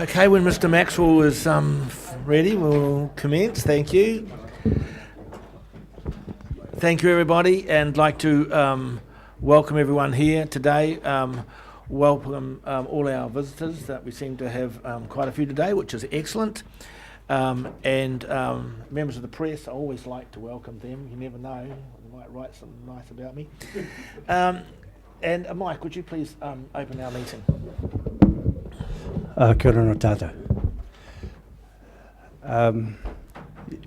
Okay, when Mr. Maxwell is ready, we'll commence. Thank you. Thank you, everybody, and I'd like to welcome everyone here today. Welcome all our visitors. That we seem to have quite a few today, which is excellent. And members of the press, I always like to welcome them. You never know, they might write something nice about me. And Mike, would you please open our meeting? Kia ora no tātou.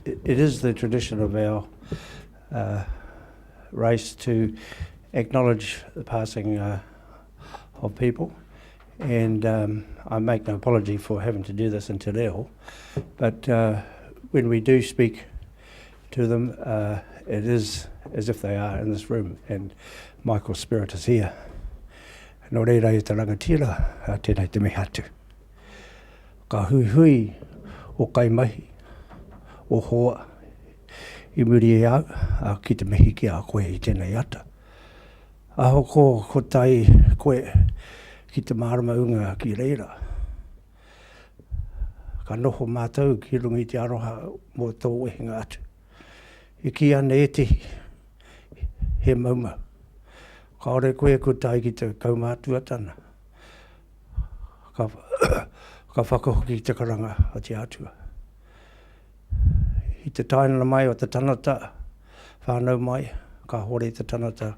It is the tradition of our race to acknowledge the passing of people, and I make no apology for having to do this in te reo, but when we do speak to them, it is as if they are in this room, and Michael's spirit is here. Nō reira e te rangatira, a tēnei te mihi atu. Ka hui hui o kai mahi, o hoa, I muri e au, a ki te mihi ki a koe I tēnei ata. Aho ko tai koe ki te marama unga ki reira. Ka noho mātou ki rungi te aroha mō tō wehinga atu. I ki ane e te he maumau. Ka ore koe ko tai ki te kaumātuatana. Ka whakahoki te karanga a te atua. I te tainana mai o te tanata, whānau mai, ka hore te tanata,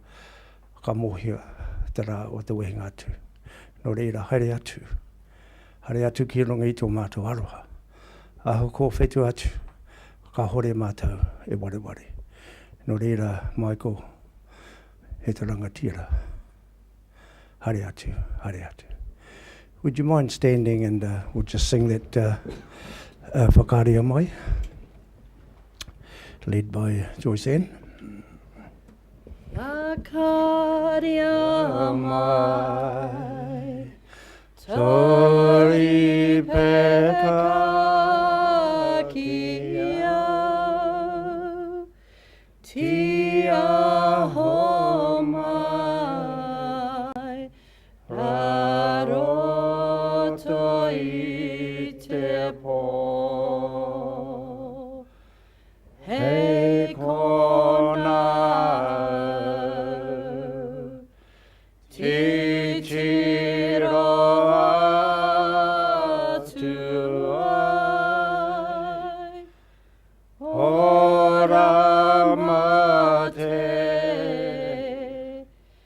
ka mohia te rā o te wehinga atu. Nō reira, haere atu. Haere atu ki runga I tō mātou aroha. Aho ko whetu atu, ka hore mātou e wareware. Nō reira, Michael, he te rangatira. Haere atu, haere atu. Would you mind standing and we'll just sing that whakaarea mai, led by Joyce Ann. Whakaarea mai, tori peka ki au, ti aho mai, raro I te po, hei kona ti tiro atu ai, ora mate,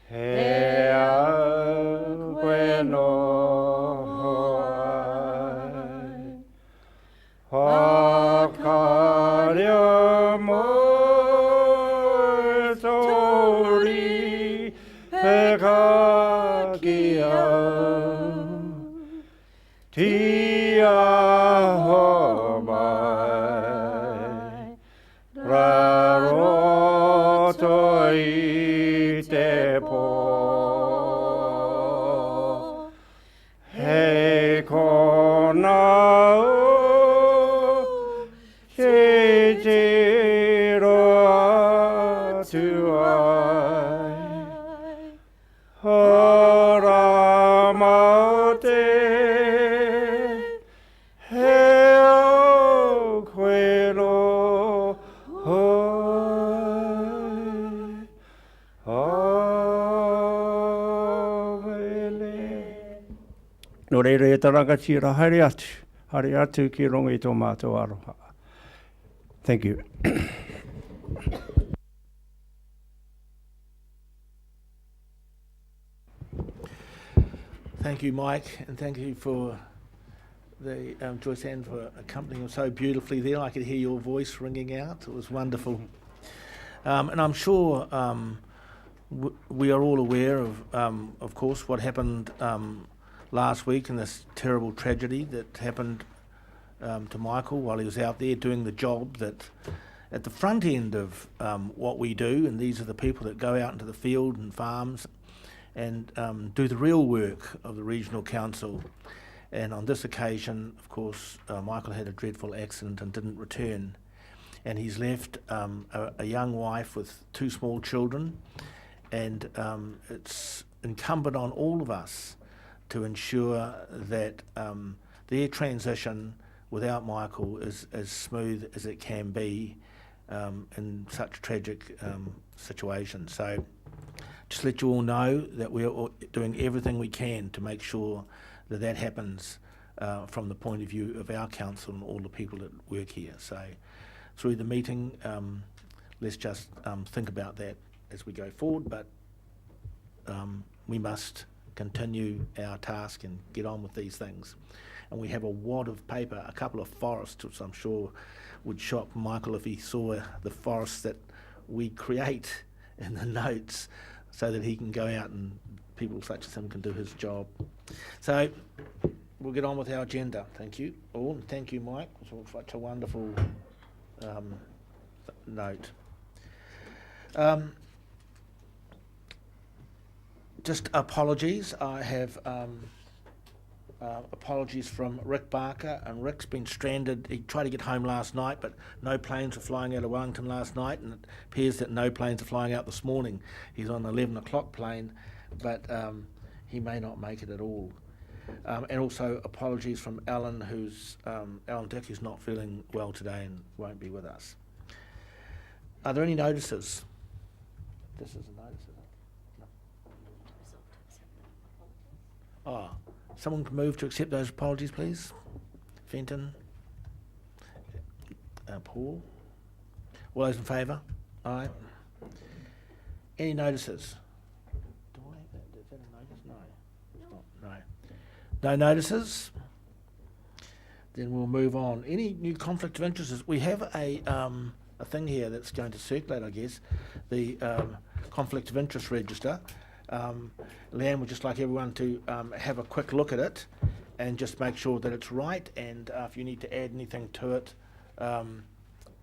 he au koe no. Whakaarea mai, tori peka ki au, ti aho mai, raroto I te po, hei kona Nō reira e te rangatira, haere atu ki rongo I tō mātou aroha. Thank you. Thank you, Mike, and thank you for the Joyce Ann for accompanying so beautifully there. I could hear your voice ringing out. It was wonderful. And I'm sure we are all aware of course, what happened last week in this terrible tragedy that happened to Michael while he was out there doing the job that at the front end of what we do, and these are the people that go out into the field and farms and do the real work of the regional council. And on this occasion, of course, Michael had a dreadful accident and didn't return, and he's left a young wife with 2 small children, and it's incumbent on all of us to ensure that their transition without Michael is as smooth as it can be in such tragic situations. So just let you all know that we're doing everything we can to make sure that that happens from the point of view of our council and all the people that work here. So through the meeting, let's just think about that as we go forward, but we must continue our task and get on with these things. And we have a wad of paper, a couple of forests, which I'm sure would shock Michael if he saw the forests that we create in the notes, so that he can go out and people such as him can do his job. So we'll get on with our agenda. Thank you all, and thank you, Mike, for such a wonderful note. Just apologies. I have apologies from Rick Barker, and Rick's been stranded. He tried to get home last night, but no planes were flying out of Wellington last night, and it appears that no planes are flying out this morning. He's on the 11 o'clock plane, but he may not make it at all. And also apologies from Alan, Alan Dick, who's not feeling well today and won't be with us. Are there any notices? This is a notice, isn't it? No. Oh, someone can move to accept those apologies, please. Fenton. Paul. All those in favour? Aye. Any notices? Do I have that? Is that a notice? No. It's not. No. No notices? Then we'll move on. Any new conflict of interest? We have a thing here that's going to circulate, I guess, the conflict of interest register. Leanne would just like everyone to have a quick look at it and just make sure that it's right, and if you need to add anything to it,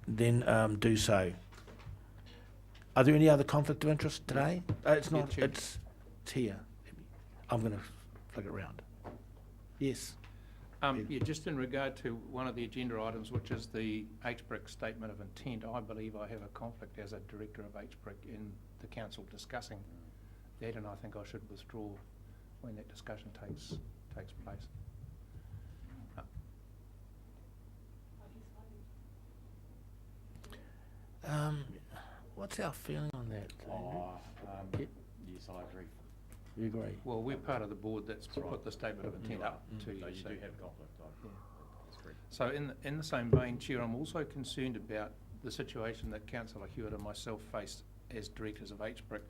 then do so. Are there any other conflict of interest today? It's not. It's here. I'm going to flick it around. Yes. Yeah, just in regard to one of the agenda items, which is the HBRC statement of intent, I believe I have a conflict as a director of HBRC in the council discussing that, and I think I should withdraw when that discussion takes place. What's our feeling on that? Yes, I agree. You agree? Well, we're part of the board that's put the statement of intent up to you. So you do have a conflict. Yeah. That's correct. So in the same vein, Chair, I'm also concerned about the situation that Councillor Hewitt and myself face as directors of HBRC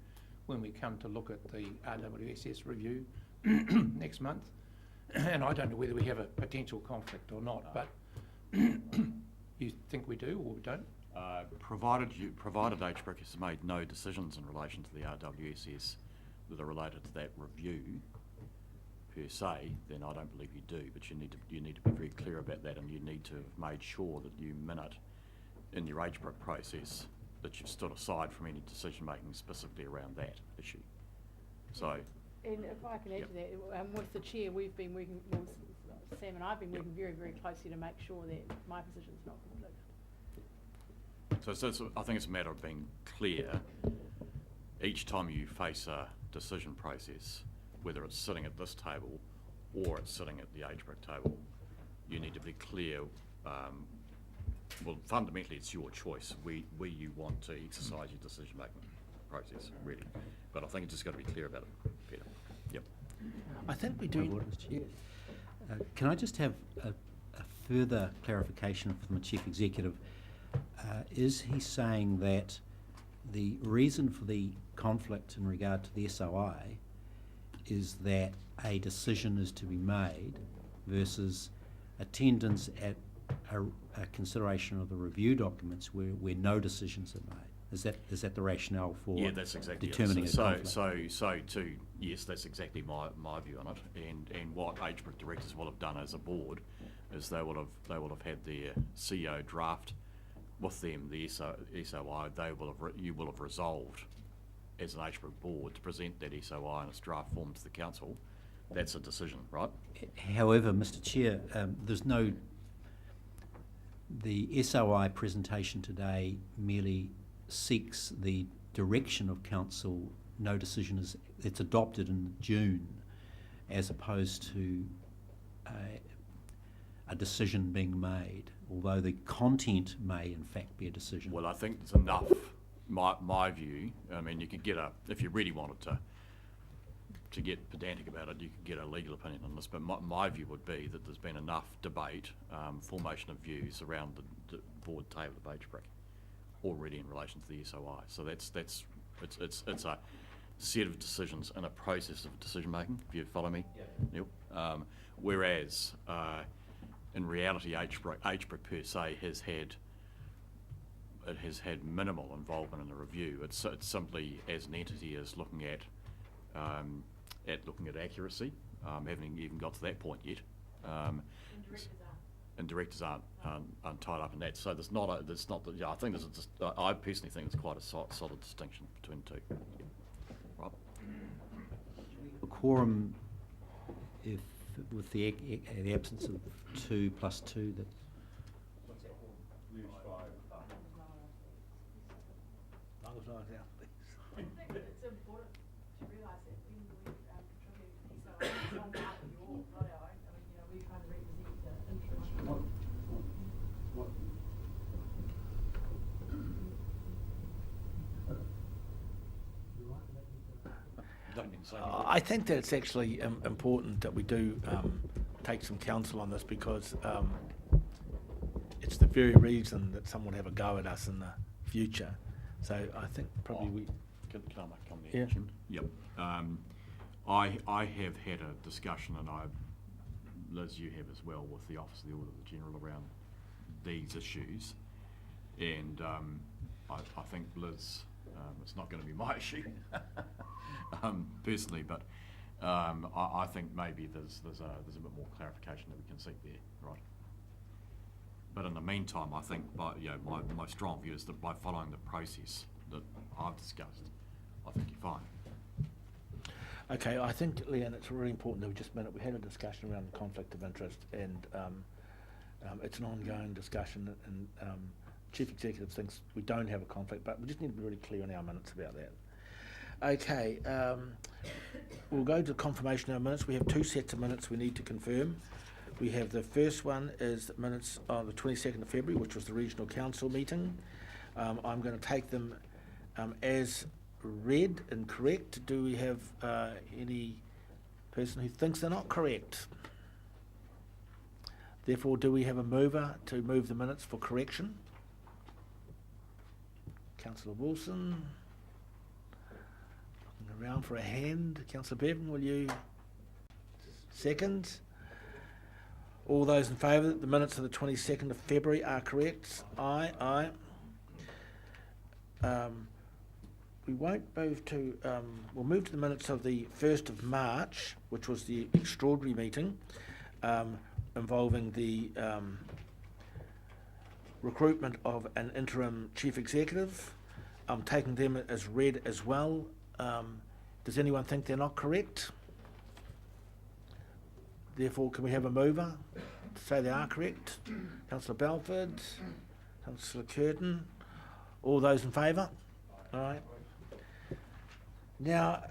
when we come to look at the RWSS review next month. And I don't know whether we have a potential conflict or not, but you think we do or we don't? Provided HBRC has made no decisions in relation to the RWSS that are related to that review per se, then I don't believe you do. But you need to be very clear about that, and you need to have made sure that you minute in your HBRC process that you've stood aside from any decision making specifically around that issue. So. And if I can add to that, with the chair, we've been working. Sam and I've been working very, very closely to make sure that my position is not conflicted. So I think it's a matter of being clear. Each time you face a decision process, whether it's sitting at this table or it's sitting at the HBRC table, you need to be clear. Well, fundamentally, it's your choice where you want to exercise your decision-making process, really. But I think it's just got to be clear about it, Peter. Yep. I think we do. Can I just have a further clarification from the Chief Executive? Is he saying that the reason for the conflict in regard to the SOI is that a decision is to be made versus attendance at a consideration of the review documents where no decisions are made? Is that the rationale for that's exactly determining it. a conflict? So yes, that's exactly my view on it. And what HBRC directors will have done as a board is they will have had their CEO draft with them the SOI. You will have resolved as an HBRC board to present that SOI in its draft form to the council. That's a decision, right? However, Mr. Chair, the SOI presentation today merely seeks the direction of council. No decision it's adopted in June, as opposed to a decision being made, although the content may in fact be a decision. Well, I think there's enough, my view, I mean, you could get if you really wanted to get pedantic about it, you could get a legal opinion on this, but my view would be that there's been enough debate, formation of views around the board table of HBRC already in relation to the SOI. So it's a set of decisions and a process of decision making, if you follow me, Neil. Whereas in reality, HBRC per se has had minimal involvement in the review. It's simply as an entity as looking at accuracy. Haven't even got to that point yet. And directors aren't tied up in that. So I think I personally think it's quite a solid distinction between the two. Rob? A quorum, if with the absence of 2 plus 2, that I think that it's important to realise that when we contribute to SOI, it's on behalf of you all, not our own. I mean, we kind of represent the interest. Don't need to say anything. I think that it's actually important that we do take some counsel on this, because it's the very reason that someone will have a go at us in the future. So I think probably we... Can I make a comment? Yeah. Yep. I have had a discussion, and Liz, you have as well, with the Office of the Auditor General around these issues, and I think, Liz, it's not going to be my issue personally, but I think maybe there's a bit more clarification that we can seek there, right? But in the meantime, I think my strong view is that by following the process that I've discussed, I think you're fine. Okay, I think, Leanne, it's really important that we had a discussion around the conflict of interest, and it's an ongoing discussion, and Chief Executive thinks we don't have a conflict, but we just need to be really clear in our minutes about that. Okay, we'll go to confirmation of our minutes. We have 2 sets of minutes we need to confirm. We have the first one is the minutes on the 22nd of February, which was the Regional Council meeting. I'm going to take them as read and correct. Do we have any person who thinks they're not correct? Therefore, do we have a mover to move the minutes for correction? Councillor Wilson. Looking around for a hand. Councillor Bevan, will you second? All those in favour that the minutes of the 22nd of February are correct? Aye, aye. We won't move to, we'll move to the minutes of the 1st of March, which was the extraordinary meeting, involving the recruitment of an interim chief executive. I'm taking them as read as well. Does anyone think they're not correct? Therefore, can we have a mover to say they are correct? Councillor Belford, Councillor Curtin, all those in favour? All right. Now,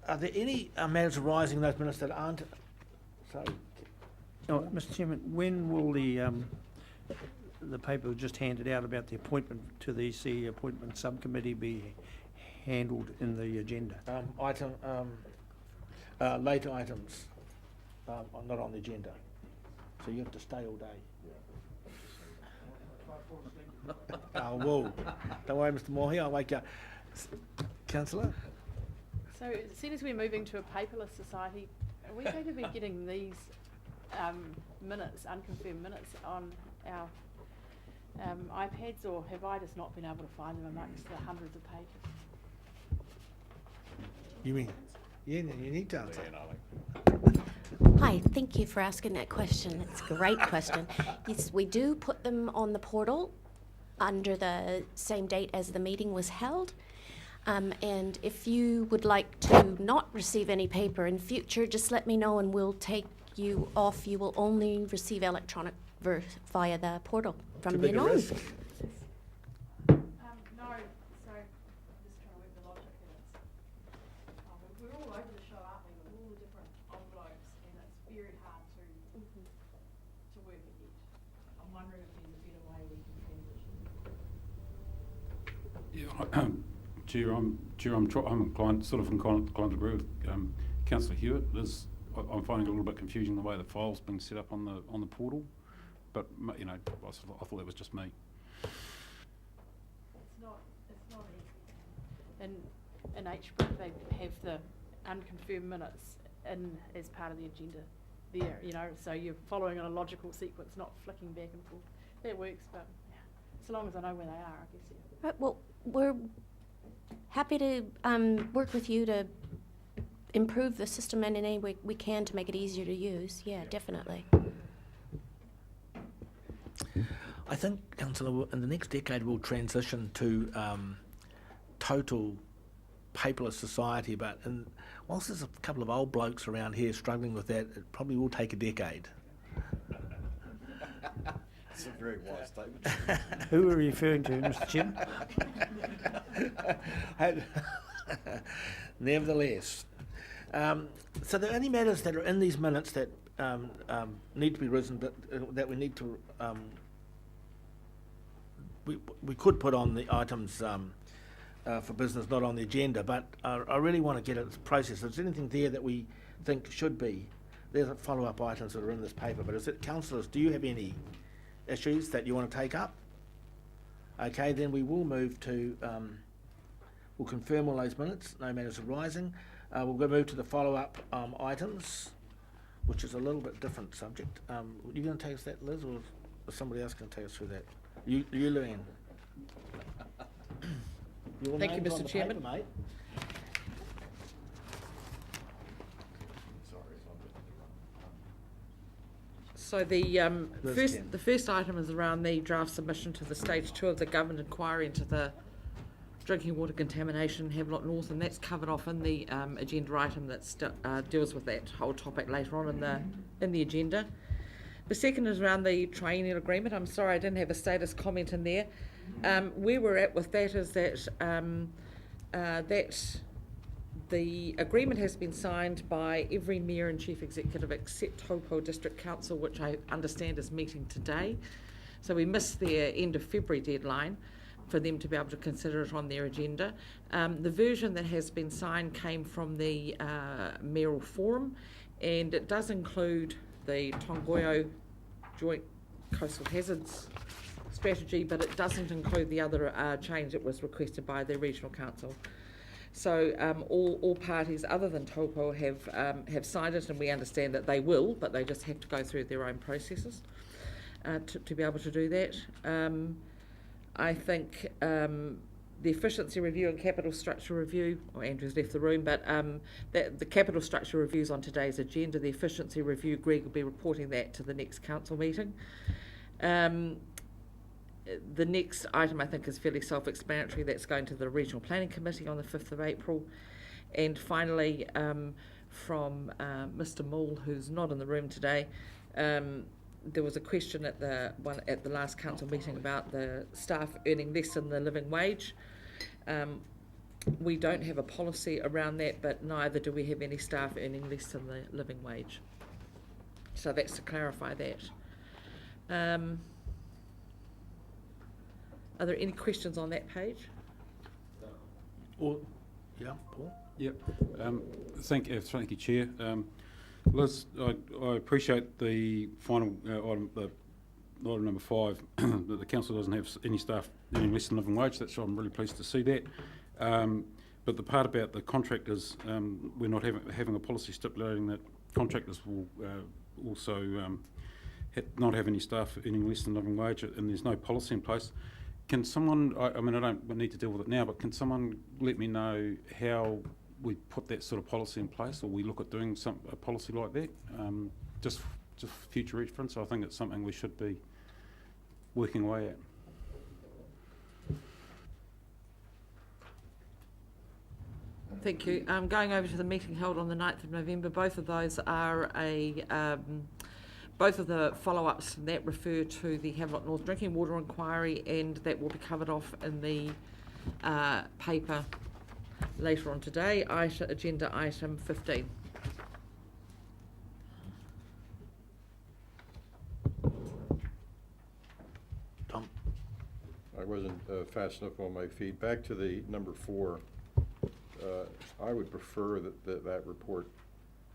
are there any matters arising in those minutes that aren't? So, Oh, Mr. Chairman, when will the paper just handed out about the appointment to the CEO appointment subcommittee be handled in the agenda? later items are not on the agenda, so you have to stay all day. Oh, whoa. Don't worry, Mr. Moore, I'll wake you up. Councillor? So as soon as we're moving to a paperless society, are we going to be getting these minutes, unconfirmed minutes, on our iPads, or have I just not been able to find them amongst the hundreds of pages? You mean? Yeah, you need to answer. Hi, thank you for asking that question. It's a great question. Yes, we do put them on the portal under the same date as the meeting was held. And if you would like to not receive any paper in future, just let me know and we'll take you off. You will only receive electronic via the portal from then on. No, so I'm just trying to work the logic in it. We're all over the show, aren't we, with all the different envelopes, and it's very hard to work it yet. I'm wondering if there's a better way we can transition. Chair, I'm inclined to agree with Councillor Hewitt. I'm finding it a little bit confusing the way the file's been set up on the portal, but I thought that was just me. It's not easy. In HBRC, they have the unconfirmed minutes as part of the agenda there, so you're following a logical sequence, not flicking back and forth. That works, but yeah, so long as I know where they are, I guess. Yeah. Right, well, we're happy to work with you to improve the system in any way we can to make it easier to use. Yeah, definitely. I think, Councillor, in the next decade we'll transition to total paperless society, but whilst there's a couple of old blokes around here struggling with that, it probably will take a decade. It's a very wise statement. Who are you referring to, Mr. Chairman? Nevertheless, so the only matters that are in these minutes that need to be risen, but that we need to we could put on the items for business, not on the agenda, but I really want to get at this process. If there's anything there that we think should be, there's follow-up items that are in this paper, but is it, councillors, do you have any issues that you want to take up? Okay, then we will move to, we'll confirm all those minutes, no matters arising. We'll go move to the follow-up items, which is a little bit different subject. Are you going to take us that, Liz, or is somebody else going to take us through that? You Luann. Your Thank you, name's on Mr. the Chairman. paper, mate. So the first item is around the draft submission to the stage 2 of the government inquiry into the drinking water contamination in Havelock North, and that's covered off in the agenda item that deals with that whole topic later on in the agenda. The second is around the triennial agreement. I'm sorry I didn't have a status comment in there. Where we're at with that is that that the agreement has been signed by every mayor and chief executive except Taupo District Council, which I understand is meeting today. So we missed their end of February deadline for them to be able to consider it on their agenda. The version that has been signed came from the mayoral forum, and it does include the Tongoyo Joint Coastal Hazards Strategy, but it doesn't include the other change that was requested by the regional council. So all parties other than Taupo have signed it, and we understand that they will, but they just have to go through their own processes to be able to do that. I think the efficiency review and capital structure review, Andrew's left the room, but the capital structure review's on today's agenda. The efficiency review, Greg will be reporting that to the next council meeting. The next item I think is fairly self-explanatory. That's going to the Regional Planning Committee on the 5th of April. And finally, from Mr. Moule, who's not in the room today, there was a question at the last council meeting about the staff earning less than the living wage. We don't have a policy around that, but neither do we have any staff earning less than the living wage. So that's to clarify that. Are there any questions on that page? Or, yeah, Paul? Yep. Thank you, Chair. Liz, I appreciate the final item, item number 5, that the council doesn't have any staff earning less than living wage. I'm really pleased to see that. But the part about the contractors, we're not having a policy stipulating that contractors will also not have any staff earning less than living wage, and there's no policy in place. Can someone, I mean, I don't need to deal with it now, but can someone let me know how we put that sort of policy in place, or we look at doing a policy like that, just for future reference? I think it's something we should be working away at. Thank you. Going over to the meeting held on the 9th of November, both of those are both of the follow-ups that refer to the Havelock North Drinking Water Inquiry, and that will be covered off in the paper later on today. Agenda item 15. wasn't fast enough on my feet. Back to the number 4. I would prefer that report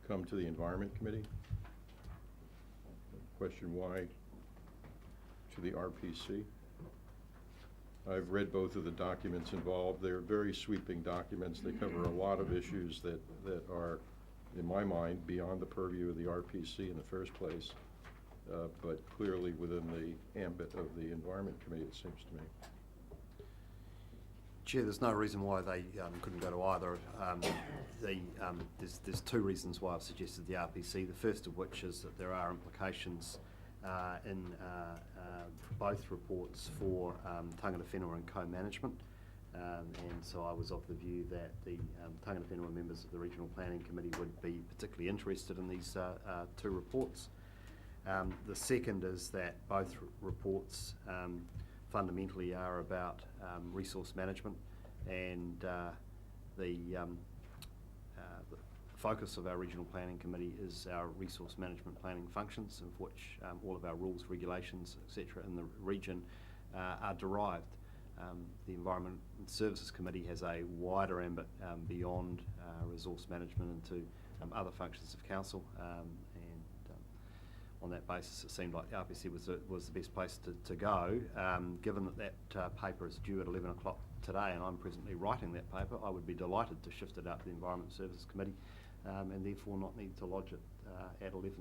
come to the Environment Committee. Question why to the RPC. I've read both of the documents involved. They're very sweeping documents. They cover a lot of issues that are, in my mind, beyond the purview of the RPC in the first place, but clearly within the ambit of the Environment Committee, it seems to me. Chair, there's no reason why they couldn't go to either. There's 2 reasons why I've suggested the RPC. The first of which is that there are implications in both reports for tangata whenua and co-management, and so I was of the view that the tangata whenua members of the Regional Planning Committee would be particularly interested in these 2 reports. The second is that both reports fundamentally are about resource management, and the focus of our Regional Planning Committee is our resource management planning functions, of which all of our rules, regulations, etc. in the region are derived. The Environment and Services Committee has a wider ambit beyond resource management into other functions of council, and on that basis it seemed like the RPC was the best place to go. Given that paper is due at 11 o'clock today and I'm presently writing that paper, I would be delighted to shift it up to the Environment and Services Committee, and therefore not need to lodge it at 11.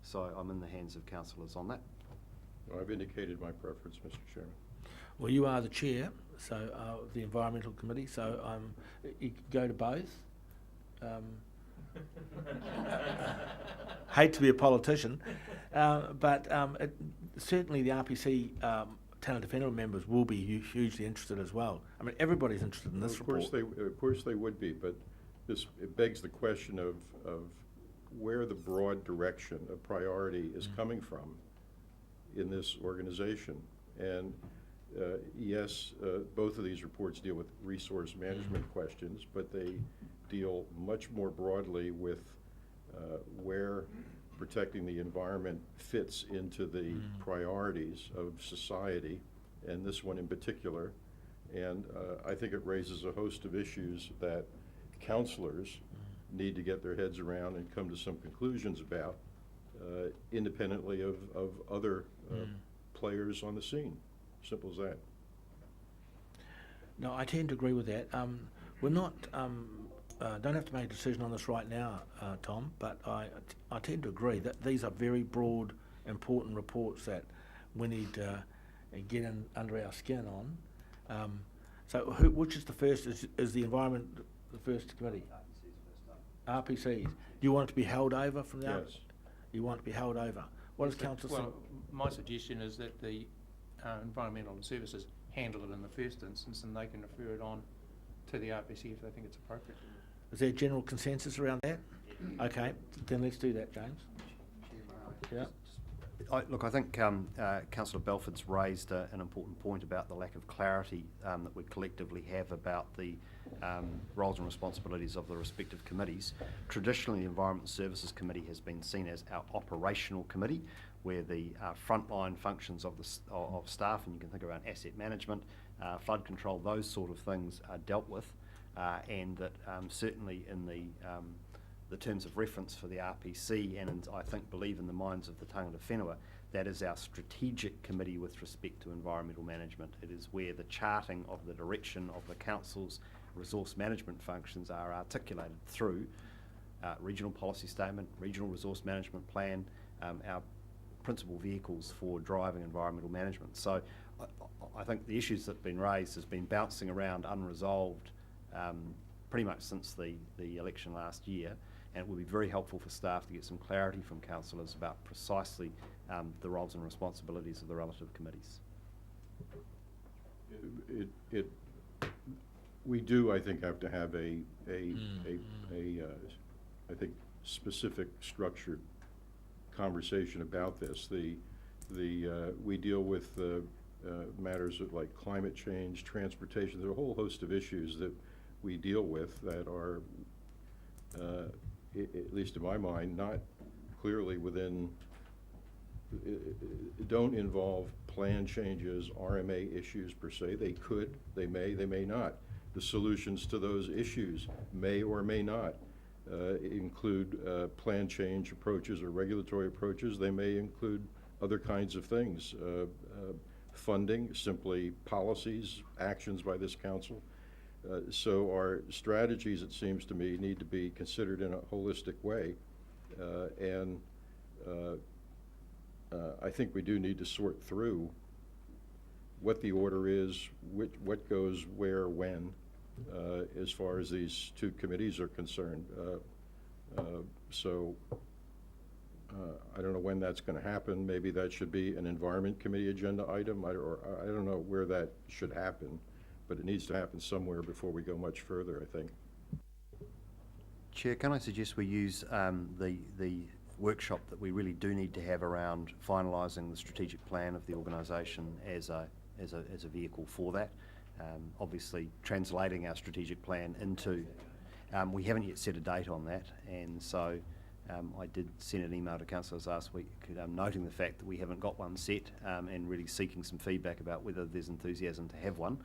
So I'm in the hands of councillors on that. Well, I've indicated my preference, Mr. Chairman. Well, you are the chair, so of the Environmental Committee, so you can go to both. Hate to be a politician, but certainly the RPC tangata whenua members will be hugely interested as well. I mean, everybody's interested in this report. Of course they would be, but it begs the question of where the broad direction of priority is coming from in this organization. And yes, both of these reports deal with resource management questions, but they deal much more broadly with where protecting the environment fits into the priorities of society, and this one in particular. And I think it raises a host of issues that councillors need to get their heads around and come to some conclusions about, independently of other players on the scene. Simple as that. No, I tend to agree with that. We're not, don't have to make a decision on this right now, Tom, but I tend to agree that these are very broad, important reports that we need to get in under our skin on. So which is the first? Is the environment the first committee? RPCs. Do you want it to be held over from the Yes. You want it to be held over. What does council think? Well, my suggestion is that the Environmental and Services handle it in the first instance, and they can refer it on to the RPC if they think it's appropriate. Is there general consensus around that? Okay, then let's do that, James. Yeah. Look, I think Councillor Belford's raised an important point about the lack of clarity that we collectively have about the roles and responsibilities of the respective committees. Traditionally, the Environment Services Committee has been seen as our operational committee, where the frontline functions of staff, and you can think around asset management, flood control, those sort of things are dealt with, and that certainly in the terms of reference for the RPC, and I think believe in the minds of the tangata whenua, that is our strategic committee with respect to environmental management. It is where the charting of the direction of the council's resource management functions are articulated through regional policy statement, regional resource management plan, our principal vehicles for driving environmental management. So I think the issues that have been raised has been bouncing around unresolved pretty much since the election last year, and it would be very helpful for staff to get some clarity from councillors about precisely the roles and responsibilities of the relative committees. We do, I think, have to have a I think, specific, structured conversation about this. We deal with matters of like climate change, transportation. There are a whole host of issues that we deal with that are, at least in my mind, not clearly within, don't involve plan changes, RMA issues per se. They could, they may not. The solutions to those issues may or may not include plan change approaches or regulatory approaches. They may include other kinds of things, funding, simply policies, actions by this council. So our strategies, it seems to me, need to be considered in a holistic way. I think we do need to sort through what the order is, what goes where, when, as far as these two committees are concerned. I don't know when that's going to happen. Maybe that should be an Environment Committee agenda item, or I don't know where that should happen, but it needs to happen somewhere before we go much further, I think. Chair, can I suggest we use the workshop that we really do need to have around finalising the strategic plan of the organisation as a vehicle for that. Obviously, translating our strategic plan into, we haven't yet set a date on that, and so I did send an email to councillors last week noting the fact that we haven't got one set and really seeking some feedback about whether there's enthusiasm to have one.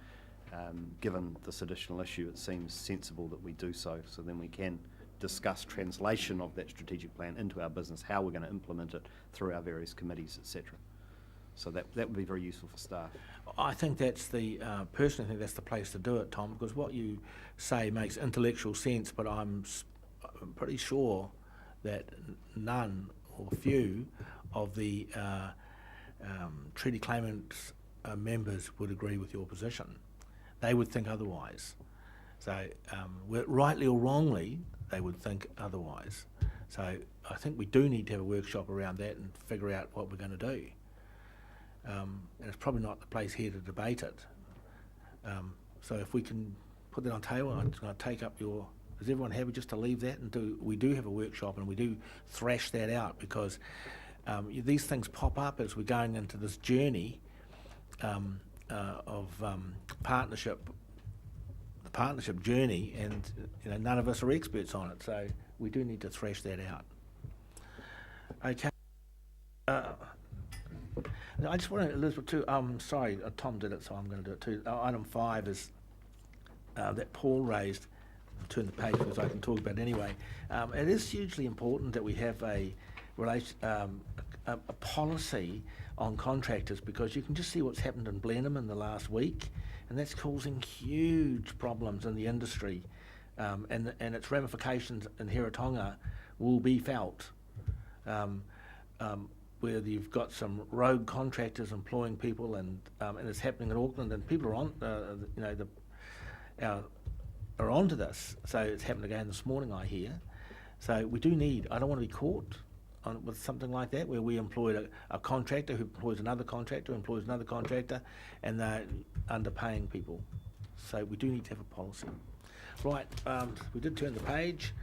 Given this additional issue, it seems sensible that we do so then we can discuss translation of that strategic plan into our business, how we're going to implement it through our various committees, etc. So that would be very useful for staff. I think that's personally think that's the place to do it, Tom, because what you say makes intellectual sense, but I'm pretty sure that none or few of the treaty claimants members would agree with your position. They would think otherwise. So rightly or wrongly, they would think otherwise. So I think we do need to have a workshop around that and figure out what we're going to do. And it's probably not the place here to debate it. So if we can put that on table, I'm going to take up your... Is everyone happy just to leave that and we do have a workshop and we do thrash that out, because these things pop up as we're going into this journey of partnership, the partnership journey, and none of us are experts on it, so we do need to thrash that out. Okay. I just want to, Elizabeth, too, sorry, Tom did it, so I'm going to do it too. Item 5 is that Paul raised. I'll turn the page because I can talk about it anyway. It is hugely important that we have a policy on contractors, because you can just see what's happened in Blenheim in the last week, and that's causing huge problems in the industry, and its ramifications in Hiratonga will be felt. Where you've got some rogue contractors employing people, and it's happening in Auckland, and people are on, are onto this. So it's happened again this morning, I hear. So we do need. I don't want to be caught with something like that, where we employed a contractor who employs another contractor, who employs another contractor, and they're underpaying people. So we do need to have a policy. Right. We did turn the page.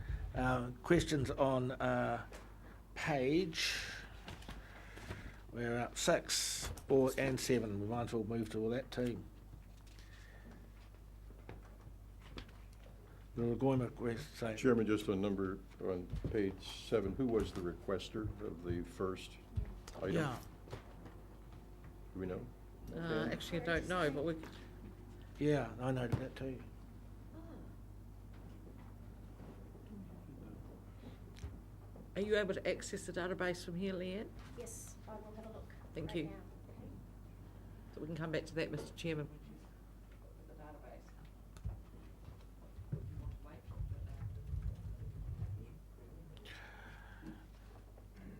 Questions on page. We're up 6 and 7. We might as well move to all that too. The Lagoima request. Chairman, just on page 7, who was the requester of the first item? Yeah. Do we know? Actually, I don't know, but we... Yeah, I know that too. Are you able to access the database from here, Leanne? Yes, I will have a look. Thank right you. now. So we can come back to that, Mr. Chairman.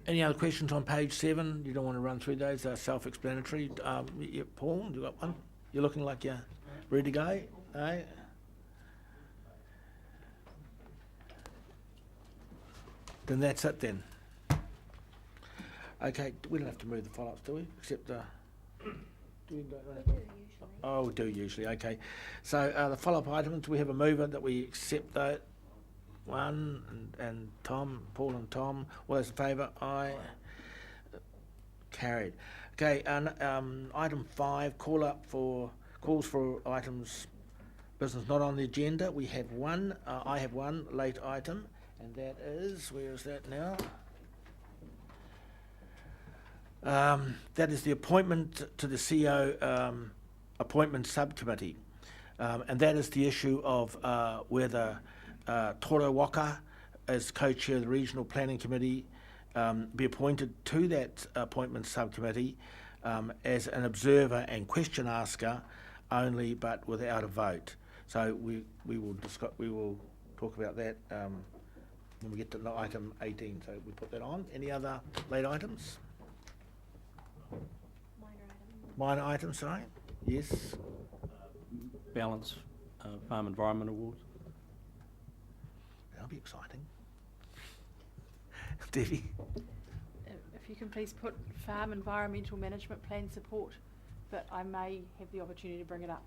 Any other questions on page 7? You don't want to run through those? They're self-explanatory. Yeah, Paul, you got one? You're looking like you're ready to go? No? Then that's it then. Okay, we don't have to move the follow-ups, do we? Except, do we go, oh, we do usually, okay. So the follow-up items, we have a mover that we accept that. One, and Tom, Paul and Tom. All those in favour? Aye. Carried. Okay, and item 5, calls for items, business not on the agenda. We have one, I have one late item, and that is, where is that now? That is the appointment to the CEO appointment subcommittee. And that is the issue of whether Toro Waka, as co-chair of the Regional Planning Committee, be appointed to that appointment subcommittee as an observer and question asker only, but without a vote. So we will talk about that when we get to item 18. So we put that on. Any other late items? Minor items, sorry. Yes. Balance Farm Environment Awards. That'll be exciting. Debbie? If you can please put Farm Environmental Management Plan support, but I may have the opportunity to bring it up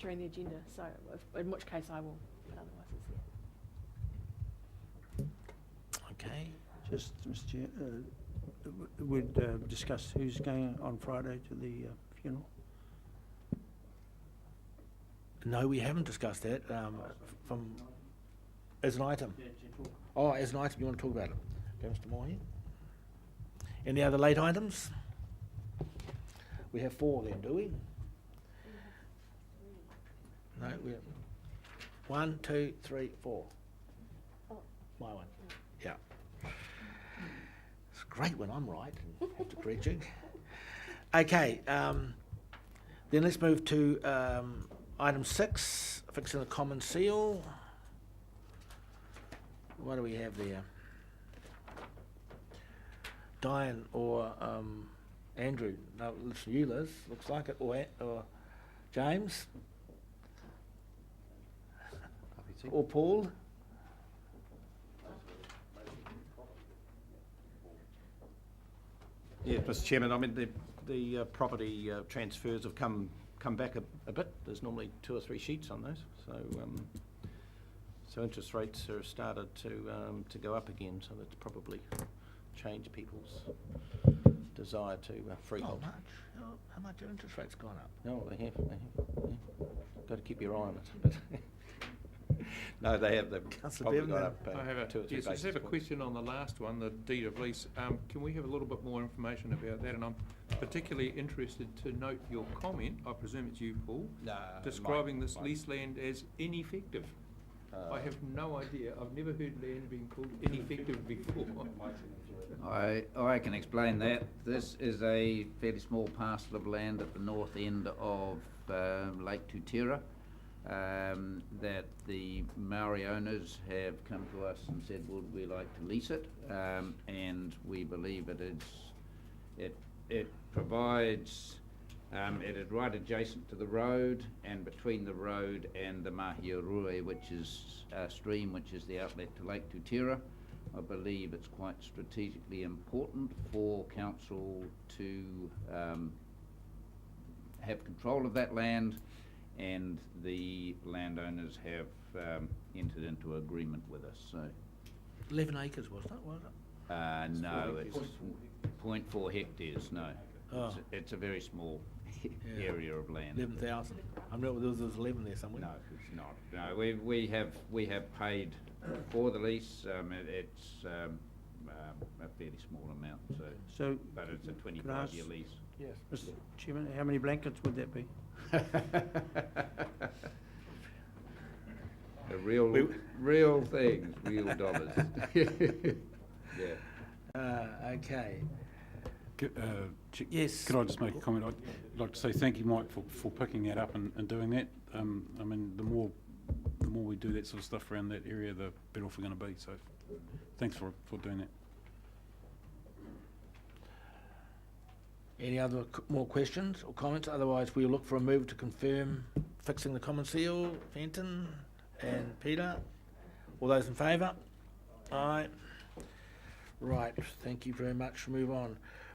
during the agenda, so in which case I will, but otherwise it's there. Okay. Just, Mr. Chair, we'd discuss who's going on Friday to the funeral. No, we haven't discussed that as an item. Oh, as an item, you want to talk about it? Okay, Mr. Moore. Any other late items? We have 4 then, do we? No, we have 1, 2, 3, 4. My one. Yeah. It's great when I'm right and have to correct you. Okay, then let's move to item 6, fixing the common seal. What do we have there? Diane or Andrew? No, listen, you, Liz. Looks like it. Or James? Or Paul? Yeah, Mr. Chairman, I mean, the property transfers have come back a bit. There's normally 2 or 3 sheets on those, so interest rates are started to go up again. So that's probably changed people's desire to freehold. How much have interest rates gone up? No, they have. Yeah. Got to keep your eye on it. No, they have. They've Councillor probably Bevan, got up I have 2 or 3 yes, I just have a basis points. question on the last one, the deed of lease. Can we have a little bit more information about that? And I'm particularly interested to note your comment, I presume it's you, Paul, describing this lease land as ineffective. I have no idea. I've never heard land being called ineffective before. I can explain that. This is a fairly small parcel of land at the north end of Lake Tutera that the Maori owners have come to us and said, would we like to lease it? And we believe it provides, it is right adjacent to the road and between the road and the Mahiarue, which is a stream which is the outlet to Lake Tutera. I believe it's quite strategically important for council to have control of that land, and the landowners have entered into agreement with us. So 11 acres, wasn't it? no, it's 0.4 hectares. No, Oh. it's a very small area of land. 11,000. I remember there was 11 there somewhere. No, it's not. No, we have paid for the lease. It's a fairly small amount. So, but it's a can I ask- 25-year lease. Yes. Mr. Chairman, how many blankets would that be? A real things, real dollars. Yeah. Okay. Yes. Could I just make a comment? I'd like to say thank you, Mike, for picking that up and doing that. I mean, the more we do that sort of stuff around that area, the better off we're going to be. So, thanks for doing that. Any other more questions or comments? Otherwise, we'll look for a move to confirm fixing the common seal. Fenton and Peter. All those in favour? Aye. Right. Thank you very much. Move on.